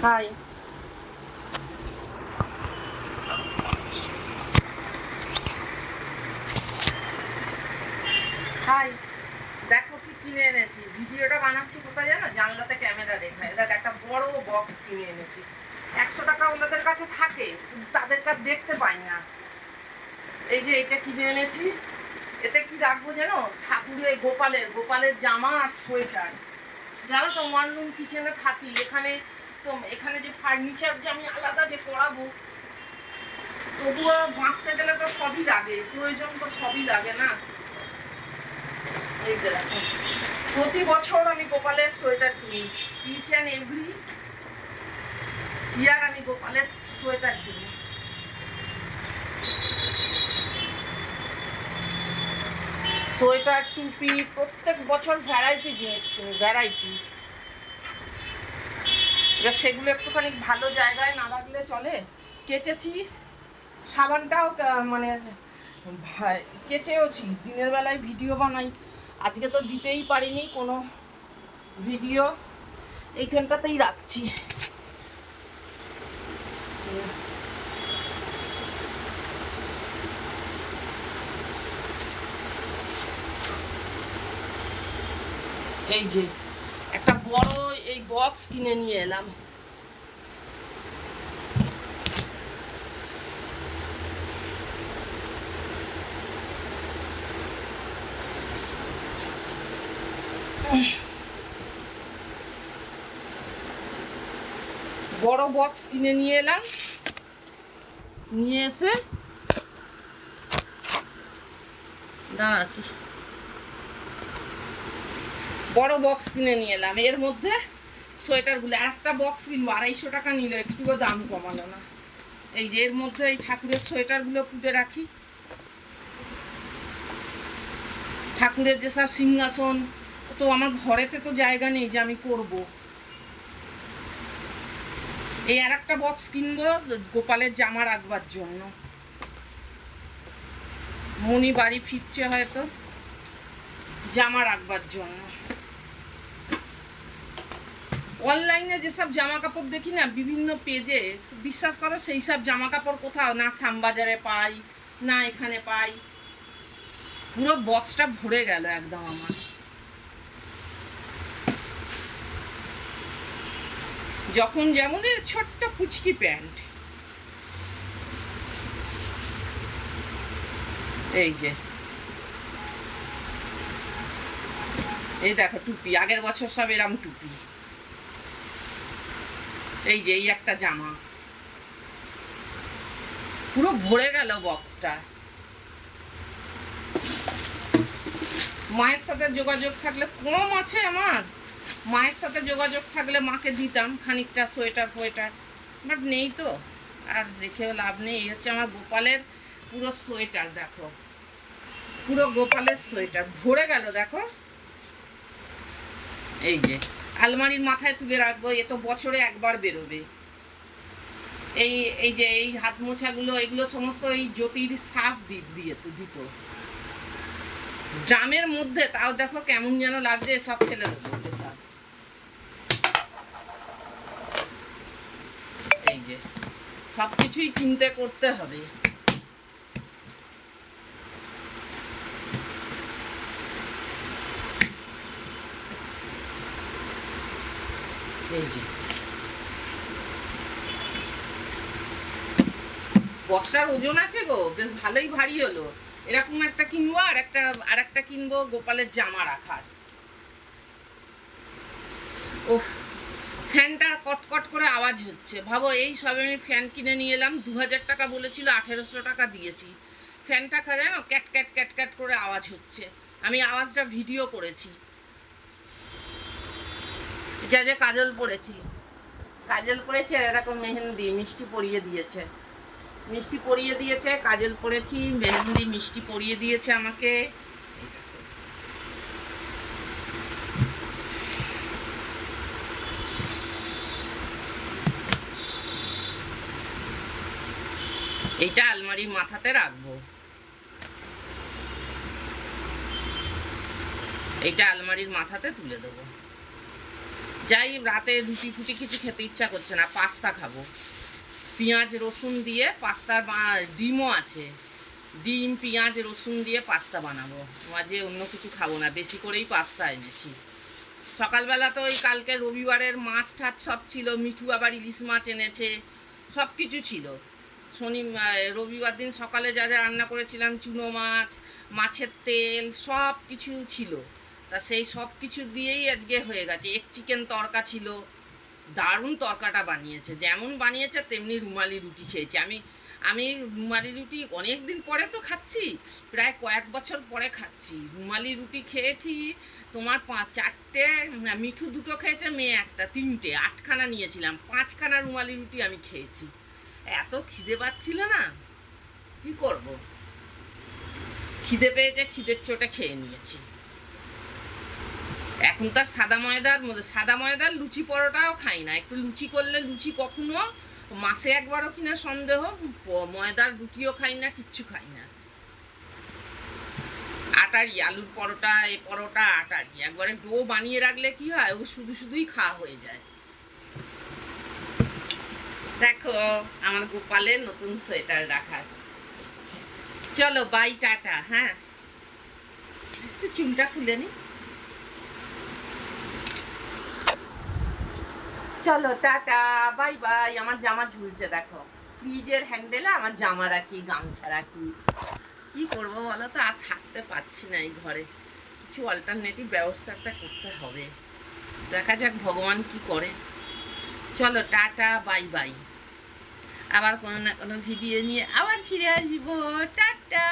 High high, দেখো কি কিনে এনেছি। ভিডিওটা বানাচ্ছি কোথায় জানো? জানলাতে ক্যামেরা রেখা। দেখ, একটা বড় বক্স কিনে এনেছি। 100 টাকা ওনাদের কাছে থাকে, তাদের কাছে দেখতে পাই না। এই যে এটা কিনে এনেছি। এতে কি রাখবো জানো? ঠাকুরের গোপালের জামা আর সোয়েটার। জানো তো, ওয়ান রুম কিচেনে থাকি এখানে। তো এখানে যে ফার্নিচার যে আমি আলাদা যে করাবো, তবুও বাঁচতে গেলে তো সবই লাগে, প্রয়োজন তো সবই লাগে না। এই যে দেখো, প্রতি বছর আমি গোপালের সোয়েটার কিনি। ইচ অ্যান্ড এভরি ইয়ার আমি গোপালের সোয়েটার কিনি। সোয়েটার, টুপি, প্রত্যেক বছর ভ্যারাইটি জিনিস কিনি, ভ্যারাইটি। এবার সেগুলো একটুখানি ভালো জায়গায় না রাখলে চলে। কেচেছি, সাবানটাও মানে কেচেওছি। দিনের বেলায় ভিডিও বানাই, আজকে তো দিতেই পারিনি কোনো ভিডিও। এইখানটাতেই রাখছি। এই যে একটা বড় এই বক্স কিনে নিয়ে এলাম। বড় বক্স কিনে নিয়ে এলাম, নিয়ে এসে দাঁড়া, বড় বক্স কিনে নিয়ে এলাম। এর মধ্যে সোয়েটারগুলো, একটা বক্স কিনবো 250 টাকা নিল, একটুও দাম কমানো না। এই যে এর মধ্যে এই ঠাকুরের সোয়েটারগুলো পুঁতে রাখি। ঠাকুরের যেসব সিংহাসন, তো আমার ঘরেতে তো জায়গা নেই যে আমি করব। এই আর একটা বক্স কিনবো গোপালের জামা রাখবার জন্য। মনি বাড়ি ফিরছে হয়তো, জামা রাখবার জন্য। অনলাইনে যেসব জামা কাপড় দেখি না বিভিন্ন পেজে, বিশ্বাস করো সেই সব জামা কাপড় কোথাও না শ্যামবাজারে পাই, না এখানে পাই। পুরো বক্সটা ভরে গেল একদম আমার। যখন যেমন ছোট্ট কুচকি প্যান্ট, এই যে এই দেখো টুপি, আগের বছর সব এরম টুপি। এই যে এই একটা জামা, পুরো ভরে গেল বক্সটা। মায়ের সাথে যোগাযোগ থাকলে, কম আছে আমার, মায়ের সাথে যোগাযোগ থাকলে মাকে দিতাম খানিকটা সোয়েটার ফোয়েটার, বাট নেই তো, আর রেখেও লাভ নেই। এই হচ্ছে আমার গোপালের পুরো সোয়েটার। দেখো, পুরো গোপালের সোয়েটার ভরে গেল দেখো। এই যে আলমারির মাথায় তুলে রাখবো, এ তো বছরে একবার বেরোবে। এই এই যে এই হাত মোছাগুলো, এগুলো সমস্ত এই জ্যোতির শ্বাস দিয়ে তো দিত ড্রামের মধ্যে। তাও দেখো কেমন যেন লাগছে, সব ফেলে দেবো সব। এই যে সব কিছুই কিনতে করতে হবে। এই যে বক্সটার ওজন আছে গো, বেশ ভালোই ভারী হলো। এরকম একটা কিনবো, আর একটা কিনবো গোপালের জামা রাখার। ও, ফ্যানটা কটকট করে আওয়াজ হচ্ছে। ভাবো, এই সবে আমি ফ্যান কিনে নিয়ে এলাম, 2000 টাকা বলেছিল, 1800 টাকা দিয়েছি। ফ্যানটা জানো ক্যাট ক্যাট ক্যাট ক্যাট করে আওয়াজ হচ্ছে। আমি আওয়াজটা ভিডিও করেছি। যা যে কাজল পরেছি আর এরকম মেহেন্দি মিষ্টি পরিয়ে দিয়েছে, মিষ্টি পরিয়ে দিয়েছে, কাজল পরেছি, মেহেন্দি মিষ্টি পরিয়ে দিয়েছে আমাকে। এইটা আলমারির মাথাতে রাখবো, এইটা আলমারির মাথাতে তুলে দেবো। যাই, রাতে রুটি ফুটি কিছু খেতে ইচ্ছা করছে না, পাস্তা খাবো। পেঁয়াজ রসুন দিয়ে পাস্তা, ডিমও আছে, ডিম পেঁয়াজ রসুন দিয়ে পাস্তা বানাবো। মাঝে অন্য কিছু খাবো না, বেশি করেই পাস্তা এনেছি। সকালবেলা তো ওই কালকে রবিবারের মাছ টাছ সব ছিল, মিঠু আবার ইলিশ মাছ এনেছে, সব কিছু ছিল। রবিবার দিন সকালে যা যা রান্না করেছিলাম, চুনো মাছ, মাছের তেল, সব কিছু ছিল। তা সেই সব কিছু দিয়েই আজকে হয়ে গেছে। এক চিকেন তরকা ছিল, দারুণ তরকাটা বানিয়েছে, যেমন বানিয়েছে তেমনি রুমালি রুটি খেয়েছি। আমি রুমালি রুটি অনেক দিন পরে তো খাচ্ছি, প্রায় কয়েক বছর পরে খাচ্ছি। রুমালি রুটি খেয়েছি তোমার 4টে, মিঠু 2টো খেয়েছে, মেয়ে 1টা, 3টে, 8খানা নিয়েছিলাম, 5খানা রুমালি রুটি আমি খেয়েছি। এত খিদে পাচ্ছিল না, কি করব, খিদে পেয়েছে, খিদের চোটে খেয়ে নিয়েছি। এখন তার সাদা ময়দার লুচি পরোটাও খাই না। একটু লুচি করলে, লুচি কখনো মাসে একবারও কিনা সন্দেহ, ময়দার রুটিও খাই না, কিচ্ছু খাই না। আটারি, আলুর পরোটা, এ পরোটা আটারি, একবারে ডো বানিয়ে রাখলে কি হয়, ও শুধুই খাওয়া হয়ে যায়। দেখো আমার গোপালের নতুন সোয়েটার রাখার। চলো বাই, টাটা। হ্যাঁ, একটু চুলটা খুলে নি। চলো টাটা, বাই বাই। আমার জামা ঝুলছে দেখো, ফ্রিজের হ্যান্ডেলে আমার জামা রাখি, গামছা রাখি। কি করবো বলো তো, আর থাকতে পারছি না এই ঘরে, কিছু অল্টারনেটিভ ব্যবস্থা একটা করতে হবে। দেখা যাক ভগবান কি করে। চলো টাটা, বাই বাই। আবার কোনো না কোনো ভিডিও নিয়ে আবার ফিরে আসবো। টাটা।